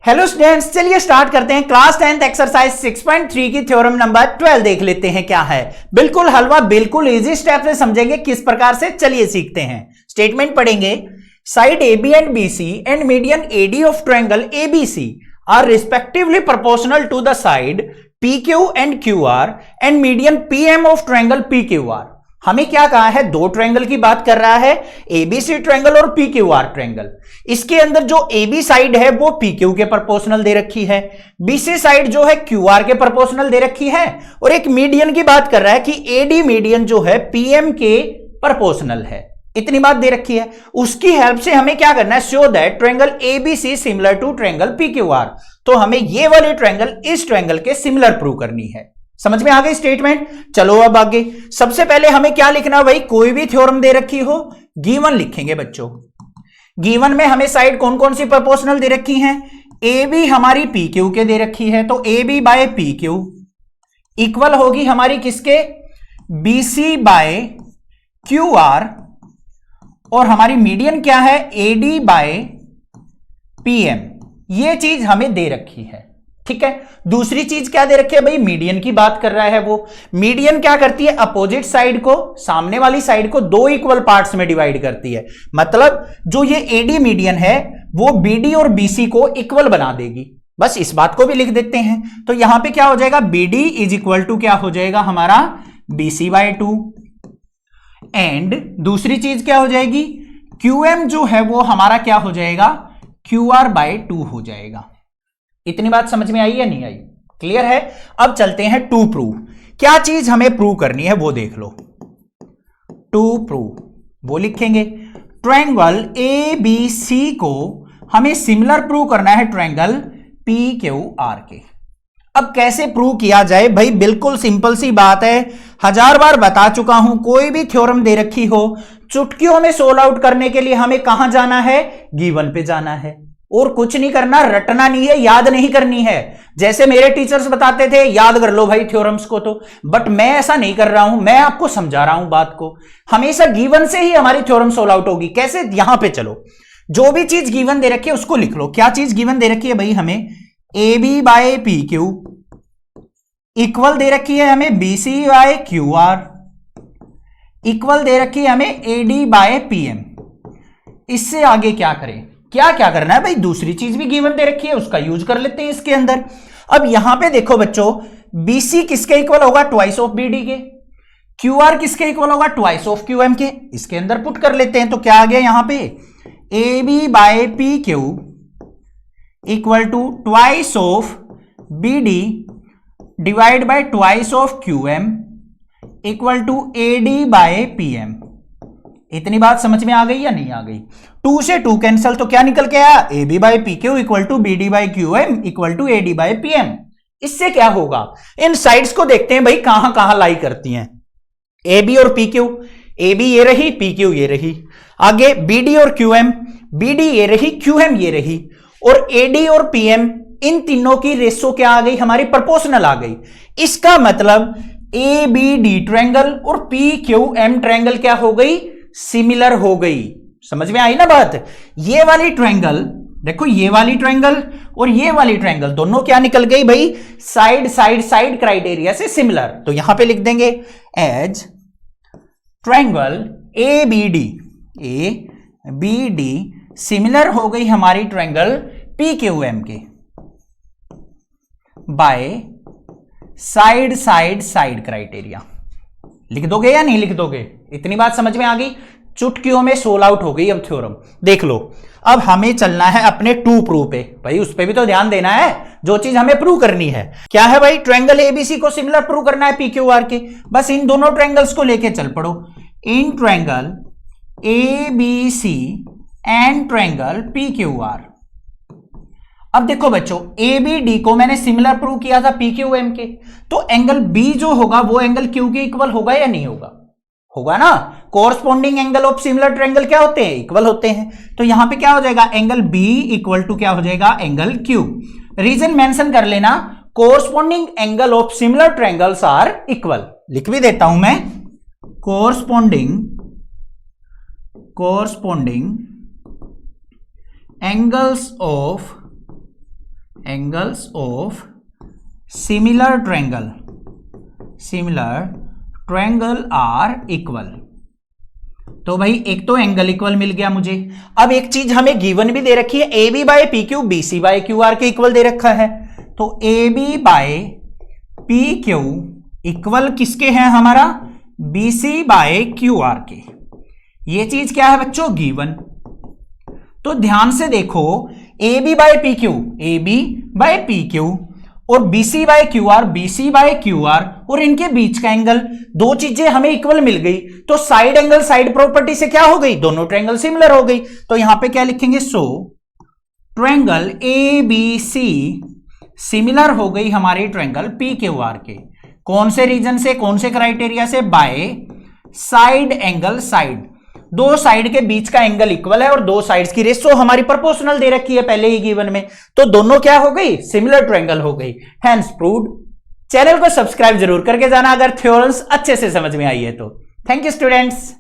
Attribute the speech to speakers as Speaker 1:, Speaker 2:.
Speaker 1: Hello students, चलिए start करते हैं। क्लास 10th एक्सरसाइज 6.3 की थ्योरम नंबर 12 देख लेते हैं क्या है। बिल्कुल हलवा, बिल्कुल इजी स्टेप से समझेंगे किस प्रकार से। चलिए सीखते हैं। स्टेटमेंट पढ़ेंगे। Side AB and BC and median AD of triangle ABC are respectively proportional to the side PQ and QR and median PM of triangle PQR। हमें क्या कहा है? दो ट्रायंगल की बात कर रहा है, ABC ट्रायंगल और PQR ट्रायंगल। इसके अंदर जो AB साइड है वो PQ के प्रोपोर्शनल दे रखी है, BC साइड जो है QR के प्रोपोर्शनल दे रखी है, और एक मीडियन की बात कर रहा है कि AD मीडियन जो है PM के प्रोपोर्शनल है। इतनी बात दे रखी है। उसकी हेल्प से हमें क्या करना है? Show that triangle ABC similar to triangle PQR। तो हमें ये वाली ट्रायंगल इस ट्रायंगल के सिमिलर प्रूव करनी है। समझ में आ गई स्टेटमेंट? चलो अब आगे। सबसे पहले हमें क्या लिखना भाई? कोई भी थ्योरम दे रखी हो, गिवन लिखेंगे बच्चों। गिवन में हमें साइड कौन कौन सी प्रोपोर्शनल दे रखी हैं? AB हमारी PQ के दे रखी है, तो AB बाय PQ इक्वल होगी हमारी किसके? BC बाय QR, और हमारी मीडियन क्या है? AD by PM। ये चीज हमें दे रखी है, ठीक है। दूसरी चीज क्या दे रखी है भाई? मीडियन की बात कर रहा है वो। मीडियन क्या करती है? अपोजिट साइड को, सामने वाली साइड को दो इक्वल पार्ट्स में डिवाइड करती है। मतलब जो ये AD मीडियन है वो BD और BC को इक्वल बना देगी। बस इस बात को भी लिख देते हैं। तो यहां पे क्या हो जाएगा? BD इज इक्वल टू क्या हो जाएगा हमारा? BC bye 2। एंड दूसरी चीज क्या हो जाएगी? QM जो है वो हमारा क्या हो जाएगा? QR बाय 2 हो जाएगा। इतनी बात समझ में आई या नहीं आई? क्लियर है? अब चलते हैं टू प्रूव। क्या चीज हमें प्रूव करनी है वो देख लो। टू प्रूव वो लिखेंगे। ट्रायंगल ABC को हमें सिमिलर प्रूव करना है ट्रायंगल PQR के। अब कैसे प्रूव किया जाए भाई? बिल्कुल सिंपल सी बात है, हजार बार बता चुका हूं। कोई भी थ्योरम दे रखी हो, चुटकियों में सोल्व आउट करने के लिए हमें कहां जाना है? गिवन पे जाना है। और कुछ नहीं करना, रटना नहीं है, याद नहीं करनी है। जैसे मेरे टीचर्स बताते थे याद कर लो भाई थ्योरम्स को, तो बट मैं ऐसा नहीं कर रहा हूं। मैं आपको समझा रहा हूं बात को। हमेशा गिवन से ही हमारी थ्योरम सोल्व आउट होगी। कैसे? यहां पे चलो, जो भी चीज गिवन दे रखी है उसको लिख लो। क्या चीज गिवन दे रखी है भाई? हमें AB बाय PQ इक्वल दे रखी है हमें BC बाय QR, इक्वल दे रखी है हमें AD बाय PM। इससे आगे क्या करें? क्या क्या करना है भाई? दूसरी चीज भी गिवन दे रखी है, उसका यूज कर लेते हैं इसके अंदर। अब यहां पे देखो बच्चों, BC किसके इक्वल होगा? ट्वाइस ऑफ BD के। QR किसके इक्वल होगा? ट्वाइस ऑफ QM के। इसके अंदर पुट कर लेते हैं। तो क्या आ गया यहां पे? AB by PQ equal to twice of BD divide by twice of QM equal to AD by PM। इतनी बात समझ में आ गई या नहीं आ गई? 2 से 2 कैंसल, तो क्या निकल के आया? AB by PQ equal to BD by QM equal to AD by PM। इससे क्या होगा? इन साइड्स को देखते हैं भाई कहां कहां लाई करती हैं। AB और PQ, AB ये रही, PQ ये रही। आगे BD और QM, BD ये रही, QM ये रही। और AD और PM, इन तीनों की रेशो क्या आ गई? हमारी प्रोपोर्शनल आ गई। इसका मतलब ABD ट्रायंगल और PQM ट्रायंगल क्या हो गई? सिमिलर हो गई। समझ में आई ना बात? ये वाली ट्रायंगल देखो, ये वाली ट्रायंगल और ये वाली ट्रायंगल दोनों क्या निकल गई भाई? साइड साइड साइड क्राइटेरिया से सिमिलर। तो यहां पे लिख देंगे एज ट्रायंगल ABD सिमिलर हो गई हमारी ट्रायंगल PQM के by side side side criteria. लिख दोगे या नहीं लिख दोगे? इतनी बात समझ में आ गई? चुटकियों में सोल आउट हो गई अब थ्योरम। देख लो, अब हमें चलना है अपने टू प्रूव पे। भाई उस पे भी तो ध्यान देना है, जो चीज हमें प्रूव करनी है। क्या है भाई? ट्रायंगल ABC को सिमिलर प्रूव करना है PQR के। बस इन दोनों ट्रायंगल्स को लेके चल पड़ो। In triangle ABC and triangle PQR। अब देखो बच्चों, ABD को मैंने सिमिलर प्रूव किया था PQM के, तो एंगल B जो होगा वो एंगल Q के इक्वल होगा या नहीं होगा? होगा ना। Corresponding angle of similar triangle क्या होते हैं? इक्वल होते हैं। तो यहां पे क्या हो जाएगा? एंगल B इक्वल टू क्या हो जाएगा? Angle Q। रीजन मेंशन कर लेना, corresponding angle of similar triangles are equal. लिख भी देता हूं मैं, corresponding angles of angles of similar triangle are equal. तो भाई एक तो एंगल इक्वल मिल गया मुझे। अब एक चीज हमें गिवन भी दे रखी है, A B by P Q B C by Q R के इक्वल दे रखा है। तो A B by P Q equal किसके हैं हमारा, B C by Q R के। ये चीज क्या है बच्चों, गिवन। तो ध्यान से देखो, A B by P Q और B C by Q R और इनके बीच का एंगल, दो चीजें हमें इक्वल मिल गई। तो साइड एंगल साइड प्रॉपर्टी से क्या हो गई, दोनों ट्रायंगल सिमिलर हो गई। तो यहां पे क्या लिखेंगे, so triangle A B C similar हो गई हमारी ट्रायंगल पी क्यू आर के। कौन से रीजन से, कौन से क्राइटेरिया से, बाय साइड एंगल साइड, दो साइड के बीच का एंगल इक्वल है और दो साइड्स की रेशो हमारी प्रोपोर्शनल दे रखी है पहले ही गिवन में। तो दोनों क्या हो गई, सिमिलर ट्रायंगल हो गई, हेंस प्रूव्ड। चैनल को सब्सक्राइब जरूर करके जाना अगर थ्योरम्स अच्छे से समझ में आई है तो। Thank you students.